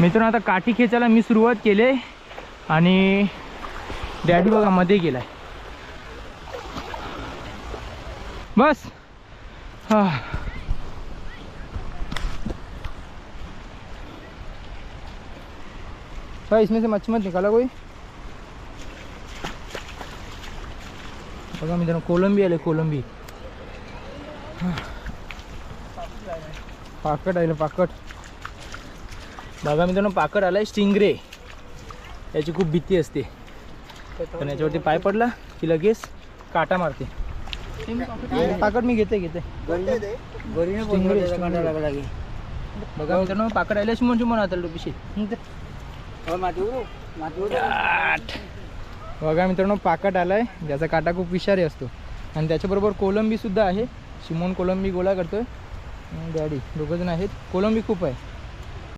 मित्रांनो आता काठी खेचायला मी सुरुवात केली आणि डॅडी बघा मध्ये गेलाय. बस भाई इसमें से मच्छी मत निकाला कोई. बघा मित्रांनो कोलंबी आले कोलंबी. पाकट आले पाकट. बघा मित्रांनो पाकट आलाय स्टिंगरे. याची खूप भीती असते पण याच्यावरती पाय पडला की लगेच काटा मारते. पाकट मी घेते बघा मित्रांनो पाकट आले चिमून आता पिशी. बघा मित्रांनो पाकट आलाय ज्याचा काटा खूप विषारी असतो आणि त्याच्याबरोबर कोलंबी सुद्धा आहे. शिमोन कोलंबी गोळा करतोय. डॅडी दोघं जण आहेत. कोलंबी खूप आहे.